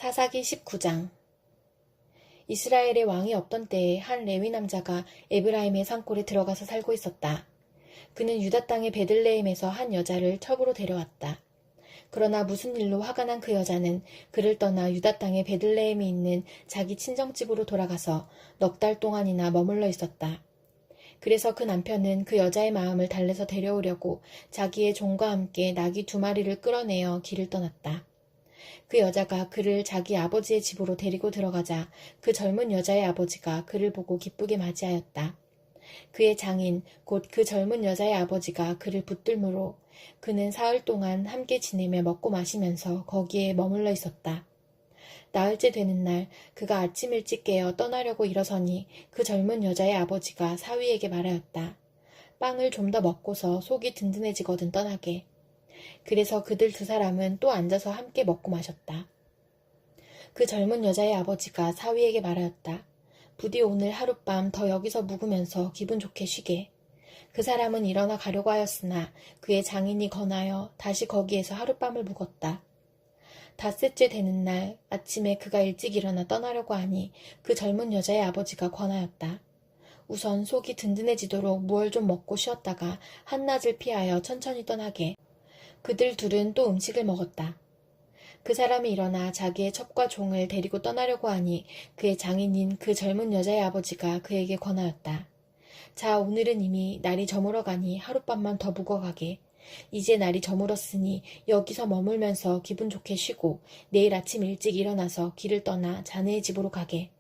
사사기 19장. 이스라엘의 왕이 없던 때에 한 레위 남자가 에브라임의 산골에 들어가서 살고 있었다. 그는 유다 땅의 베들레헴에서 한 여자를 첩으로 데려왔다. 그러나 무슨 일로 화가 난 그 여자는 그를 떠나 유다 땅의 베들레헴에 있는 자기 친정집으로 돌아가서 넉 달 동안이나 머물러 있었다. 그래서 그 남편은 그 여자의 마음을 달래서 데려오려고 자기의 종과 함께 나귀 2마리를 끌어내어 길을 떠났다. 그 여자가 그를 자기 아버지의 집으로 데리고 들어가자 그 젊은 여자의 아버지가 그를 보고 기쁘게 맞이하였다. 그의 장인 곧 그 젊은 여자의 아버지가 그를 붙들므로 그는 사흘 동안 함께 지내며 먹고 마시면서 거기에 머물러 있었다. 나흘째 되는 날 그가 아침 일찍 깨어 떠나려고 일어서니 그 젊은 여자의 아버지가 사위에게 말하였다. 빵을 좀 더 먹고서 속이 든든해지거든 떠나게. 그래서 그들 2사람은 또 앉아서 함께 먹고 마셨다. 그 젊은 여자의 아버지가 사위에게 말하였다. 부디 오늘 하룻밤 더 여기서 묵으면서 기분 좋게 쉬게. 그 사람은 일어나 가려고 하였으나 그의 장인이 권하여 다시 거기에서 하룻밤을 묵었다. 닷새째 되는 날 아침에 그가 일찍 일어나 떠나려고 하니 그 젊은 여자의 아버지가 권하였다. 우선 속이 든든해지도록 무얼 좀 먹고 쉬었다가 한낮을 피하여 천천히 떠나게. 그들 둘은 또 음식을 먹었다. 그 사람이 일어나 자기의 첩과 종을 데리고 떠나려고 하니 그의 장인인 그 젊은 여자의 아버지가 그에게 권하였다. 자, 오늘은 이미 날이 저물어 가니 하룻밤만 더 묵어가게. 이제 날이 저물었으니 여기서 머물면서 기분 좋게 쉬고 내일 아침 일찍 일어나서 길을 떠나 자네의 집으로 가게.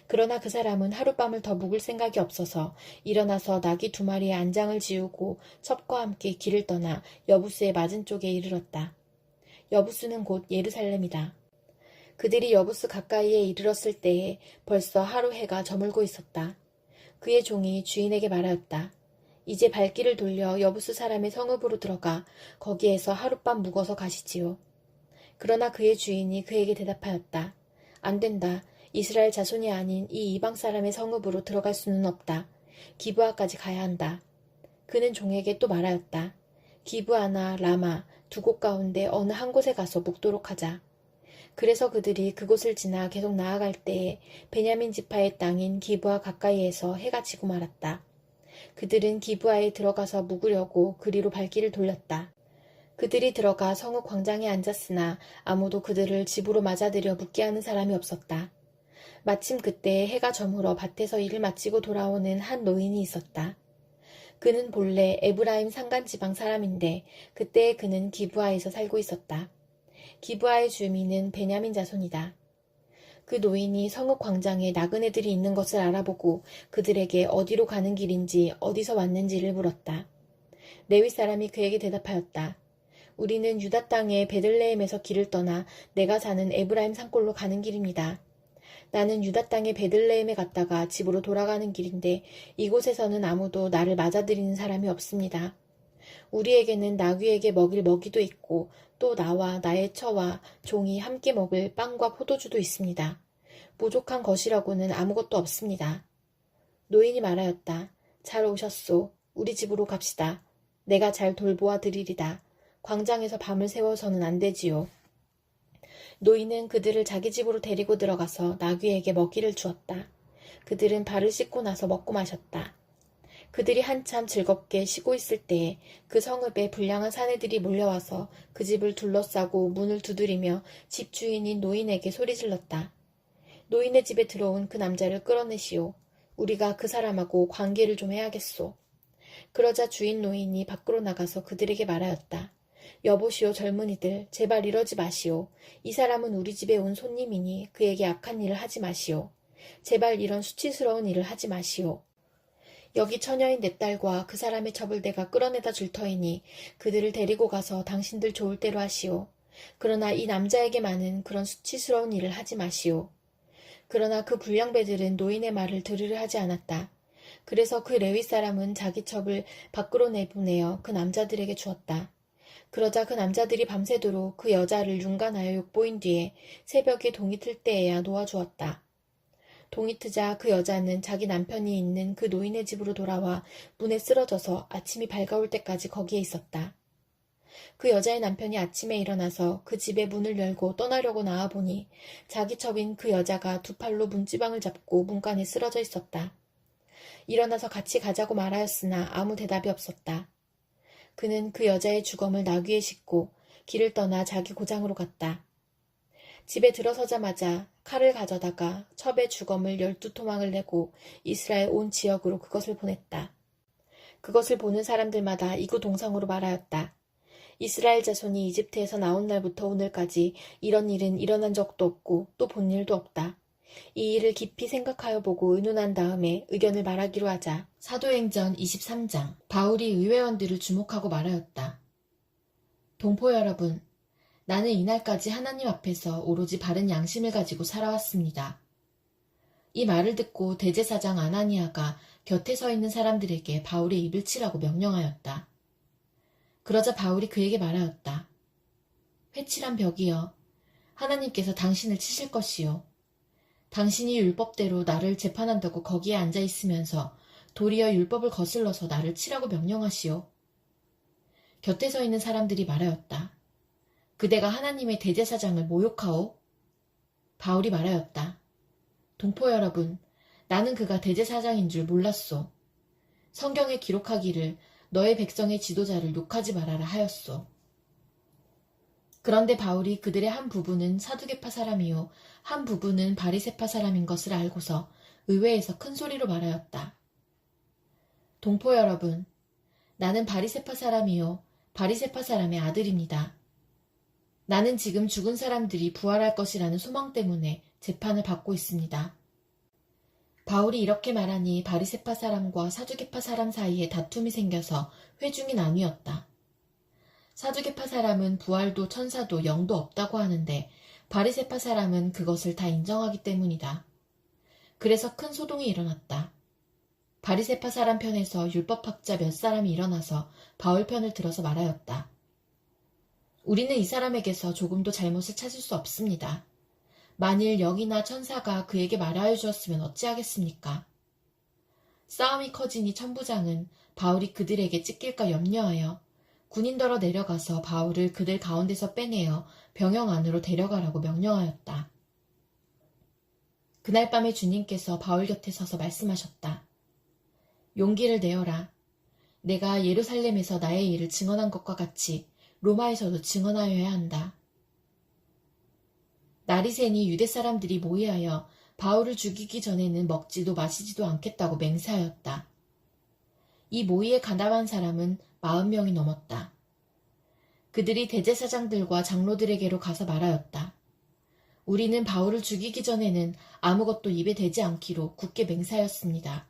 그러나 그 사람은 하룻밤을 더 묵을 생각이 없어서 일어나서 나귀 2마리의 안장을 지우고 첩과 함께 길을 떠나 여부스의 맞은쪽에 이르렀다. 여부스는 곧 예루살렘이다. 그들이 여부스 가까이에 이르렀을 때에 벌써 하루 해가 저물고 있었다. 그의 종이 주인에게 말하였다. 이제 발길을 돌려 여부스 사람의 성읍으로 들어가 거기에서 하룻밤 묵어서 가시지요. 그러나 그의 주인이 그에게 대답하였다. 안 된다. 이스라엘 자손이 아닌 이 이방 사람의 성읍으로 들어갈 수는 없다. 기브아까지 가야 한다. 그는 종에게 또 말하였다. 기브아나 라마 2곳 가운데 어느 한 곳에 가서 묵도록 하자. 그래서 그들이 그곳을 지나 계속 나아갈 때에 베냐민 지파의 땅인 기브아 가까이에서 해가 지고 말았다. 그들은 기브아에 들어가서 묵으려고 그리로 발길을 돌렸다. 그들이 들어가 성읍 광장에 앉았으나 아무도 그들을 집으로 맞아들여 묵게 하는 사람이 없었다. 마침 그때 해가 저물어 밭에서 일을 마치고 돌아오는 한 노인이 있었다. 그는 본래 에브라임 산간지방 사람인데 그때 그는 기브아에서 살고 있었다. 기브아의 주민은 베냐민 자손이다. 그 노인이 성읍 광장에 나그네들이 있는 것을 알아보고 그들에게 어디로 가는 길인지 어디서 왔는지를 물었다. 레위 사람이 그에게 대답하였다. 우리는 유다 땅의 베들레헴에서 길을 떠나 내가 사는 에브라임 산골로 가는 길입니다. 나는 유다 땅의 베들레헴에 갔다가 집으로 돌아가는 길인데 이곳에서는 아무도 나를 맞아들이는 사람이 없습니다. 우리에게는 나귀에게 먹일 먹이도 있고 또 나와 나의 처와 종이 함께 먹을 빵과 포도주도 있습니다. 부족한 것이라고는 아무것도 없습니다. 노인이 말하였다. 잘 오셨소. 우리 집으로 갑시다. 내가 잘 돌보아 드리리다. 광장에서 밤을 새워서는 안 되지요. 노인은 그들을 자기 집으로 데리고 들어가서 나귀에게 먹이를 주었다. 그들은 발을 씻고 나서 먹고 마셨다. 그들이 한참 즐겁게 쉬고 있을 때에 그 성읍에 불량한 사내들이 몰려와서 그 집을 둘러싸고 문을 두드리며 집 주인인 노인에게 소리질렀다. 노인의 집에 들어온 그 남자를 끌어내시오. 우리가 그 사람하고 관계를 좀 해야겠소. 그러자 주인 노인이 밖으로 나가서 그들에게 말하였다. 여보시오 젊은이들 제발 이러지 마시오. 이 사람은 우리 집에 온 손님이니 그에게 악한 일을 하지 마시오. 제발 이런 수치스러운 일을 하지 마시오. 여기 처녀인 내 딸과 그 사람의 첩을 내가 끌어내다 줄 터이니 그들을 데리고 가서 당신들 좋을 대로 하시오. 그러나 이 남자에게만은 그런 수치스러운 일을 하지 마시오. 그러나 그 불량배들은 노인의 말을 들으려 하지 않았다. 그래서 그 레위 사람은 자기 첩을 밖으로 내보내어 그 남자들에게 주었다. 그러자 그 남자들이 밤새도록 그 여자를 윤간하여 욕보인 뒤에 새벽에 동이 틀 때에야 놓아주었다. 동이 트자 그 여자는 자기 남편이 있는 그 노인의 집으로 돌아와 문에 쓰러져서 아침이 밝아올 때까지 거기에 있었다. 그 여자의 남편이 아침에 일어나서 그 집의 문을 열고 떠나려고 나와보니 자기 첩인 그 여자가 두 팔로 문지방을 잡고 문간에 쓰러져 있었다. 일어나서 같이 가자고 말하였으나 아무 대답이 없었다. 그는 그 여자의 주검을 나귀에 싣고 길을 떠나 자기 고장으로 갔다. 집에 들어서자마자 칼을 가져다가 첩의 주검을 12토막을 내고 이스라엘 온 지역으로 그것을 보냈다. 그것을 보는 사람들마다 이구동성으로 말하였다. 이스라엘 자손이 이집트에서 나온 날부터 오늘까지 이런 일은 일어난 적도 없고 또 본 일도 없다. 이 일을 깊이 생각하여 보고 의논한 다음에 의견을 말하기로 하자. 사도행전 23장. 바울이 의회원들을 주목하고 말하였다. 동포 여러분, 나는 이날까지 하나님 앞에서 오로지 바른 양심을 가지고 살아왔습니다. 이 말을 듣고 대제사장 아나니아가 곁에 서 있는 사람들에게 바울의 입을 치라고 명령하였다. 그러자 바울이 그에게 말하였다. 회칠한 벽이여, 하나님께서 당신을 치실 것이요. 당신이 율법대로 나를 재판한다고 거기에 앉아 있으면서 도리어 율법을 거슬러서 나를 치라고 명령하시오. 곁에 서 있는 사람들이 말하였다. 그대가 하나님의 대제사장을 모욕하오? 바울이 말하였다. 동포 여러분, 나는 그가 대제사장인 줄 몰랐소. 성경에 기록하기를 너의 백성의 지도자를 욕하지 말아라 하였소. 그런데 바울이 그들의 한 부분은 사두개파 사람이요 한 부분은 바리새파 사람인 것을 알고서 의회에서 큰 소리로 말하였다. 동포 여러분, 나는 바리새파 사람이요 바리새파 사람의 아들입니다. 나는 지금 죽은 사람들이 부활할 것이라는 소망 때문에 재판을 받고 있습니다. 바울이 이렇게 말하니 바리새파 사람과 사두개파 사람 사이에 다툼이 생겨서 회중이 나뉘었다. 사두개파 사람은 부활도 천사도 영도 없다고 하는데 바리새파 사람은 그것을 다 인정하기 때문이다. 그래서 큰 소동이 일어났다. 바리새파 사람 편에서 율법학자 몇 사람이 일어나서 바울 편을 들어서 말하였다. 우리는 이 사람에게서 조금도 잘못을 찾을 수 없습니다. 만일 영이나 천사가 그에게 말하여 주었으면 어찌하겠습니까? 싸움이 커지니 천부장은 바울이 그들에게 찢길까 염려하여 군인더러 내려가서 바울을 그들 가운데서 빼내어 병영 안으로 데려가라고 명령하였다. 그날 밤에 주님께서 바울 곁에 서서 말씀하셨다. 용기를 내어라. 내가 예루살렘에서 나의 일을 증언한 것과 같이 로마에서도 증언하여야 한다. 날이 새니 유대 사람들이 모이하여 바울을 죽이기 전에는 먹지도 마시지도 않겠다고 맹세하였다. 이 모의에 가담한 사람은 40명이 넘었다. 그들이 대제사장들과 장로들에게로 가서 말하였다. 우리는 바울을 죽이기 전에는 아무것도 입에 대지 않기로 굳게 맹세하였습니다.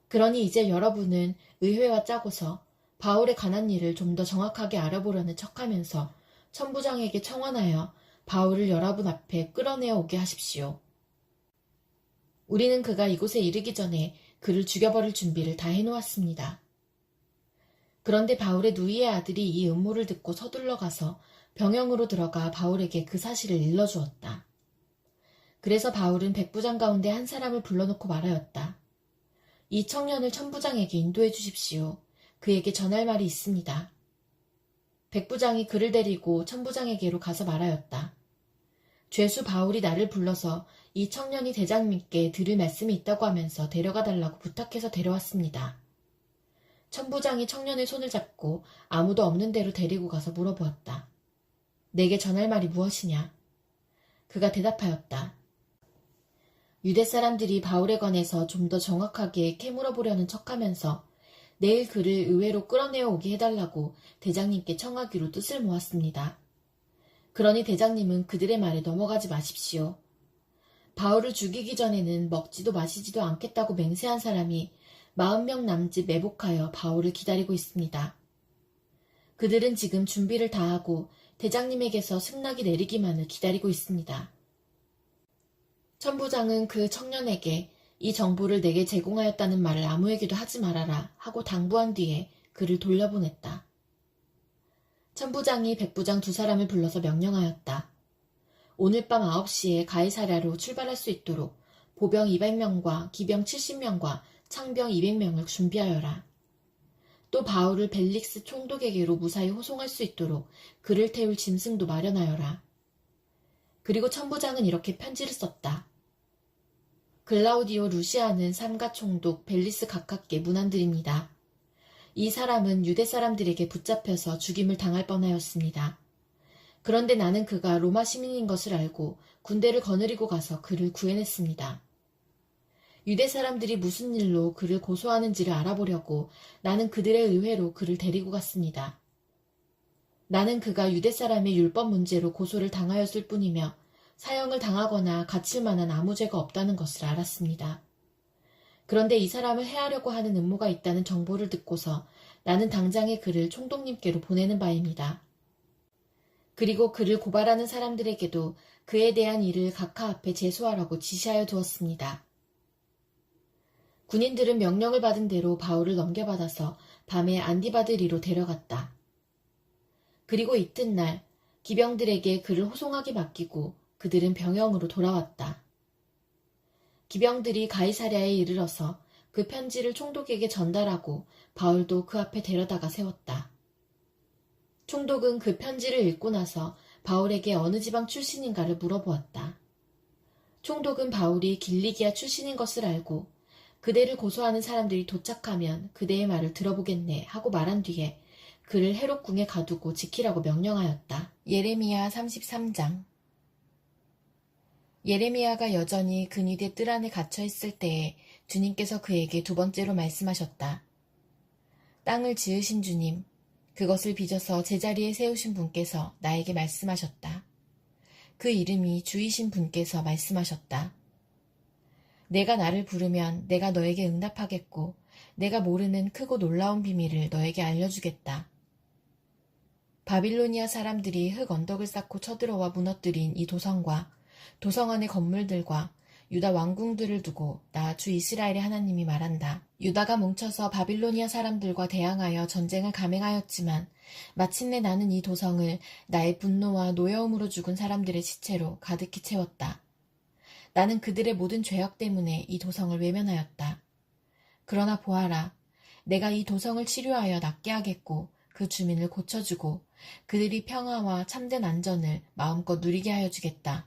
그러니 이제 여러분은 의회와 짜고서 바울에 관한 일을 좀 더 정확하게 알아보려는 척하면서 천부장에게 청원하여 바울을 여러분 앞에 끌어내어 오게 하십시오. 우리는 그가 이곳에 이르기 전에 그를 죽여버릴 준비를 다 해놓았습니다. 그런데 바울의 누이의 아들이 이 음모를 듣고 서둘러 가서 병영으로 들어가 바울에게 그 사실을 일러주었다. 그래서 바울은 백부장 가운데 한 사람을 불러놓고 말하였다. 이 청년을 천부장에게 인도해 주십시오. 그에게 전할 말이 있습니다. 백부장이 그를 데리고 천부장에게로 가서 말하였다. 죄수 바울이 나를 불러서 이 청년이 대장님께 들을 말씀이 있다고 하면서 데려가 달라고 부탁해서 데려왔습니다. 천부장이 청년의 손을 잡고 아무도 없는 데로 데리고 가서 물어보았다. 내게 전할 말이 무엇이냐? 그가 대답하였다. 유대 사람들이 바울에 관해서 좀 더 정확하게 캐물어보려는 척하면서 내일 그를 의회로 끌어내어 오게 해달라고 대장님께 청하기로 뜻을 모았습니다. 그러니 대장님은 그들의 말에 넘어가지 마십시오. 바울을 죽이기 전에는 먹지도 마시지도 않겠다고 맹세한 사람이 40명 남짓 매복하여 바울을 기다리고 있습니다. 그들은 지금 준비를 다하고 대장님에게서 승낙이 내리기만을 기다리고 있습니다. 천부장은 그 청년에게 이 정보를 내게 제공하였다는 말을 아무에게도 하지 말아라 하고 당부한 뒤에 그를 돌려보냈다. 천부장이 백부장 두 사람을 불러서 명령하였다. 오늘 밤 9시에 가이사랴로 출발할 수 있도록 보병 200명과 기병 70명과 창병 200명을 준비하여라. 또 바울을 벨릭스 총독에게로 무사히 호송할 수 있도록 그를 태울 짐승도 마련하여라. 그리고 천부장은 이렇게 편지를 썼다. 글라우디오 루시아는 삼가 총독 벨리스 가깝게 문안드립니다. 이 사람은 유대 사람들에게 붙잡혀서 죽임을 당할 뻔하였습니다. 그런데 나는 그가 로마 시민인 것을 알고 군대를 거느리고 가서 그를 구해냈습니다. 유대 사람들이 무슨 일로 그를 고소하는지를 알아보려고 나는 그들의 의회로 그를 데리고 갔습니다. 나는 그가 유대 사람의 율법 문제로 고소를 당하였을 뿐이며 사형을 당하거나 갇힐 만한 아무 죄가 없다는 것을 알았습니다. 그런데 이 사람을 해하려고 하는 음모가 있다는 정보를 듣고서 나는 당장에 그를 총독님께로 보내는 바입니다. 그리고 그를 고발하는 사람들에게도 그에 대한 일을 각하 앞에 제소하라고 지시하여 두었습니다. 군인들은 명령을 받은 대로 바울을 넘겨받아서 밤에 안디바드리로 데려갔다. 그리고 이튿날 기병들에게 그를 호송하게 맡기고 그들은 병영으로 돌아왔다. 기병들이 가이사랴에 이르러서 그 편지를 총독에게 전달하고 바울도 그 앞에 데려다가 세웠다. 총독은 그 편지를 읽고 나서 바울에게 어느 지방 출신인가를 물어보았다. 총독은 바울이 길리기아 출신인 것을 알고 그대를 고소하는 사람들이 도착하면 그대의 말을 들어보겠네 하고 말한 뒤에 그를 헤롯궁에 가두고 지키라고 명령하였다. 예레미야 33장. 예레미야가 여전히 근위대 뜰 안에 갇혀 있을 때에 주님께서 그에게 두 번째로 말씀하셨다. 땅을 지으신 주님, 그것을 빚어서 제자리에 세우신 분께서 나에게 말씀하셨다. 그 이름이 주이신 분께서 말씀하셨다. 내가 나를 부르면 내가 너에게 응답하겠고 내가 모르는 크고 놀라운 비밀을 너에게 알려주겠다. 바빌로니아 사람들이 흙 언덕을 쌓고 쳐들어와 무너뜨린 이 도성과 도성 안의 건물들과 유다 왕궁들을 두고 나 주 이스라엘의 하나님이 말한다. 유다가 뭉쳐서 바빌로니아 사람들과 대항하여 전쟁을 감행하였지만 마침내 나는 이 도성을 나의 분노와 노여움으로 죽은 사람들의 시체로 가득히 채웠다. 나는 그들의 모든 죄악 때문에 이 도성을 외면하였다. 그러나 보아라, 내가 이 도성을 치료하여 낫게 하겠고 그 주민을 고쳐주고 그들이 평화와 참된 안전을 마음껏 누리게 하여 주겠다.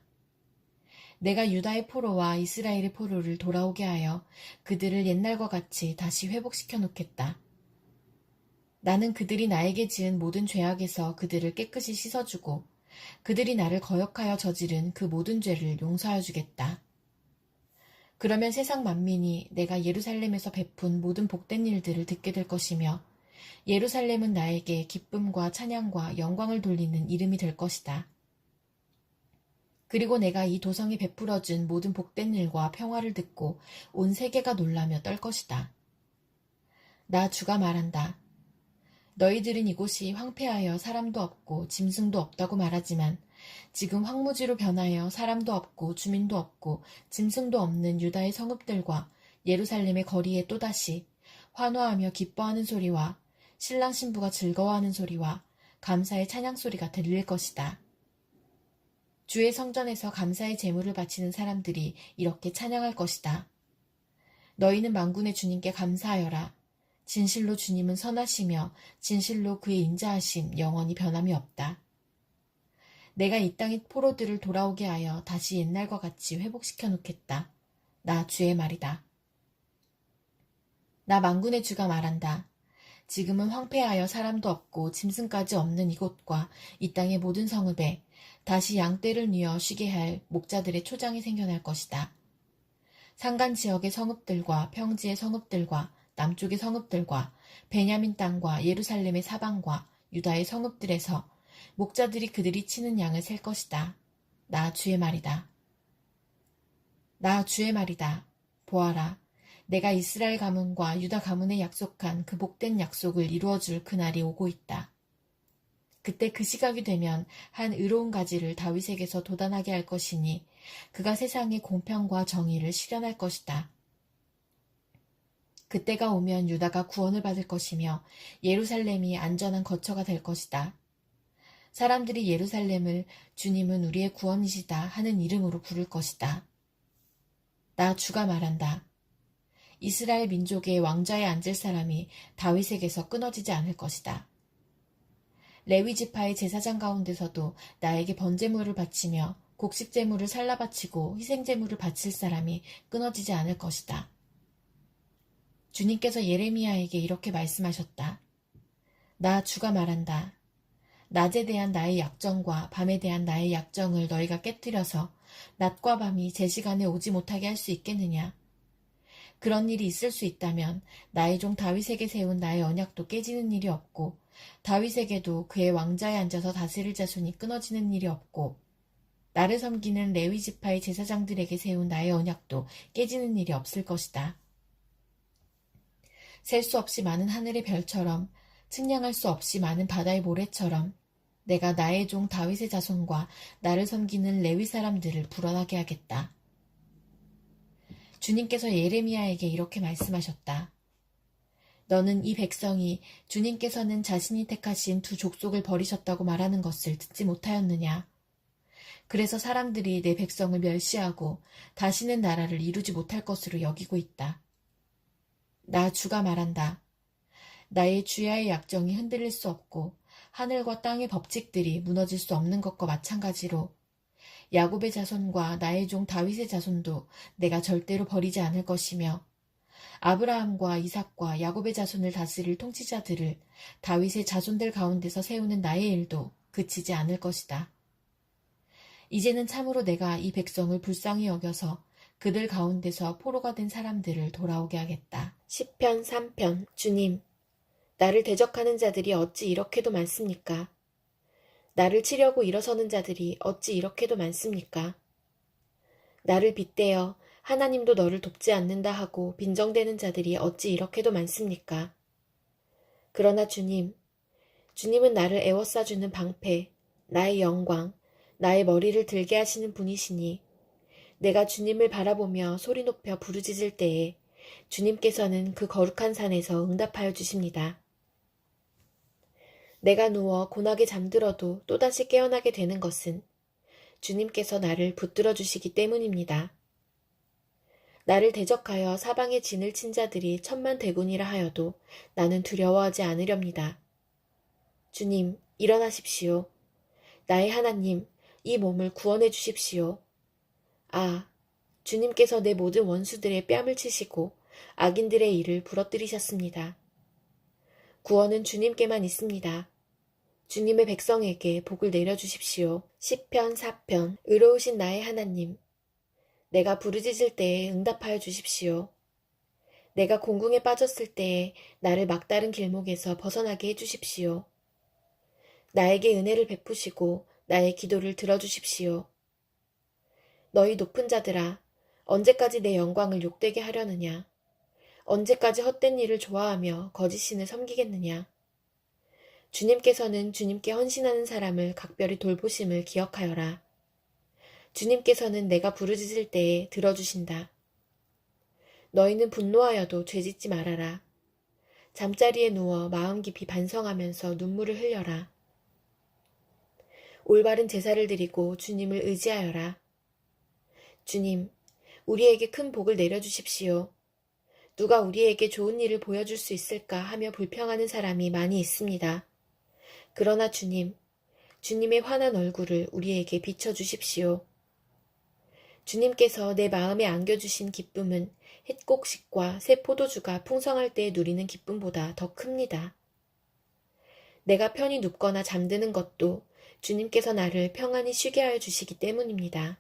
내가 유다의 포로와 이스라엘의 포로를 돌아오게 하여 그들을 옛날과 같이 다시 회복시켜 놓겠다. 나는 그들이 나에게 지은 모든 죄악에서 그들을 깨끗이 씻어주고 그들이 나를 거역하여 저지른 그 모든 죄를 용서하여 주겠다. 그러면 세상 만민이 내가 예루살렘에서 베푼 모든 복된 일들을 듣게 될 것이며 예루살렘은 나에게 기쁨과 찬양과 영광을 돌리는 이름이 될 것이다. 그리고 내가 이 도성에 베풀어준 모든 복된 일과 평화를 듣고 온 세계가 놀라며 떨 것이다. 나 주가 말한다. 너희들은 이곳이 황폐하여 사람도 없고 짐승도 없다고 말하지만 지금 황무지로 변하여 사람도 없고 주민도 없고 짐승도 없는 유다의 성읍들과 예루살렘의 거리에 또다시 환호하며 기뻐하는 소리와 신랑 신부가 즐거워하는 소리와 감사의 찬양 소리가 들릴 것이다. 주의 성전에서 감사의 제물을 바치는 사람들이 이렇게 찬양할 것이다. 너희는 만군의 주님께 감사하여라. 진실로 주님은 선하시며 진실로 그의 인자하심 영원히 변함이 없다. 내가 이 땅의 포로들을 돌아오게 하여 다시 옛날과 같이 회복시켜 놓겠다. 나 주의 말이다. 나 만군의 주가 말한다. 지금은 황폐하여 사람도 없고 짐승까지 없는 이곳과 이 땅의 모든 성읍에 다시 양떼를 뉘어 쉬게 할 목자들의 초장이 생겨날 것이다. 산간 지역의 성읍들과 평지의 성읍들과 남쪽의 성읍들과 베냐민 땅과 예루살렘의 사방과 유다의 성읍들에서 목자들이 그들이 치는 양을 셀 것이다. 나 주의 말이다. 나 주의 말이다. 보아라. 내가 이스라엘 가문과 유다 가문에 약속한 그 복된 약속을 이루어줄 그날이 오고 있다. 그때 그 시각이 되면 한 의로운 가지를 다윗에게서 돋아나게 할 것이니 그가 세상의 공평과 정의를 실현할 것이다. 그때가 오면 유다가 구원을 받을 것이며 예루살렘이 안전한 거처가 될 것이다. 사람들이 예루살렘을 주님은 우리의 구원이시다 하는 이름으로 부를 것이다. 나 주가 말한다. 이스라엘 민족의 왕좌에 앉을 사람이 다윗에게서 끊어지지 않을 것이다. 레위 지파의 제사장 가운데서도 나에게 번제물을 바치며 곡식 제물을 살라 바치고 희생 제물을 바칠 사람이 끊어지지 않을 것이다. 주님께서 예레미야에게 이렇게 말씀하셨다. 나 주가 말한다. 낮에 대한 나의 약정과 밤에 대한 나의 약정을 너희가 깨뜨려서 낮과 밤이 제 시간에 오지 못하게 할 수 있겠느냐? 그런 일이 있을 수 있다면 나의 종 다윗에게 세운 나의 언약도 깨지는 일이 없고 다윗에게도 그의 왕좌에 앉아서 다스릴 자손이 끊어지는 일이 없고 나를 섬기는 레위 지파의 제사장들에게 세운 나의 언약도 깨지는 일이 없을 것이다. 셀 수 없이 많은 하늘의 별처럼 측량할 수 없이 많은 바다의 모래처럼 내가 나의 종 다윗의 자손과 나를 섬기는 레위 사람들을 불어나게 하겠다. 주님께서 예레미야에게 이렇게 말씀하셨다. 너는 이 백성이 주님께서는 자신이 택하신 두 족속을 버리셨다고 말하는 것을 듣지 못하였느냐? 그래서 사람들이 내 백성을 멸시하고 다시는 나라를 이루지 못할 것으로 여기고 있다. 나 주가 말한다. 나의 주야의 약정이 흔들릴 수 없고 하늘과 땅의 법칙들이 무너질 수 없는 것과 마찬가지로 야곱의 자손과 나의 종 다윗의 자손도 내가 절대로 버리지 않을 것이며 아브라함과 이삭과 야곱의 자손을 다스릴 통치자들을 다윗의 자손들 가운데서 세우는 나의 일도 그치지 않을 것이다. 이제는 참으로 내가 이 백성을 불쌍히 여겨서 그들 가운데서 포로가 된 사람들을 돌아오게 하겠다. 시편 3편. 주님, 나를 대적하는 자들이 어찌 이렇게도 많습니까? 나를 치려고 일어서는 자들이 어찌 이렇게도 많습니까? 나를 빗대어 하나님도 너를 돕지 않는다 하고 빈정대는 자들이 어찌 이렇게도 많습니까? 그러나 주님은 나를 애워싸주는 방패, 나의 영광, 나의 머리를 들게 하시는 분이시니 내가 주님을 바라보며 소리 높여 부르짖을 때에 주님께서는 그 거룩한 산에서 응답하여 주십니다. 내가 누워 고나게 잠들어도 또다시 깨어나게 되는 것은 주님께서 나를 붙들어 주시기 때문입니다. 나를 대적하여 사방에 진을 친 자들이 천만대군이라 하여도 나는 두려워하지 않으렵니다. 주님, 일어나십시오. 나의 하나님, 이 몸을 구원해 주십시오. 아, 주님께서 내 모든 원수들의 뺨을 치시고 악인들의 일을 부러뜨리셨습니다. 구원은 주님께만 있습니다. 주님의 백성에게 복을 내려주십시오. 시편 4편. 의로우신 나의 하나님, 내가 부르짖을 때에 응답하여 주십시오. 내가 공궁에 빠졌을 때에 나를 막다른 길목에서 벗어나게 해주십시오. 나에게 은혜를 베푸시고 나의 기도를 들어주십시오. 너희 높은 자들아, 언제까지 내 영광을 욕되게 하려느냐? 언제까지 헛된 일을 좋아하며 거짓신을 섬기겠느냐? 주님께서는 주님께 헌신하는 사람을 각별히 돌보심을 기억하여라. 주님께서는 내가 부르짖을 때에 들어주신다. 너희는 분노하여도 죄짓지 말아라. 잠자리에 누워 마음 깊이 반성하면서 눈물을 흘려라. 올바른 제사를 드리고 주님을 의지하여라. 주님, 우리에게 큰 복을 내려주십시오. 누가 우리에게 좋은 일을 보여줄 수 있을까 하며 불평하는 사람이 많이 있습니다. 그러나 주님의 환한 얼굴을 우리에게 비춰주십시오. 주님께서 내 마음에 안겨주신 기쁨은 햇곡식과 새 포도주가 풍성할 때 누리는 기쁨보다 더 큽니다. 내가 편히 눕거나 잠드는 것도 주님께서 나를 평안히 쉬게 하여 주시기 때문입니다.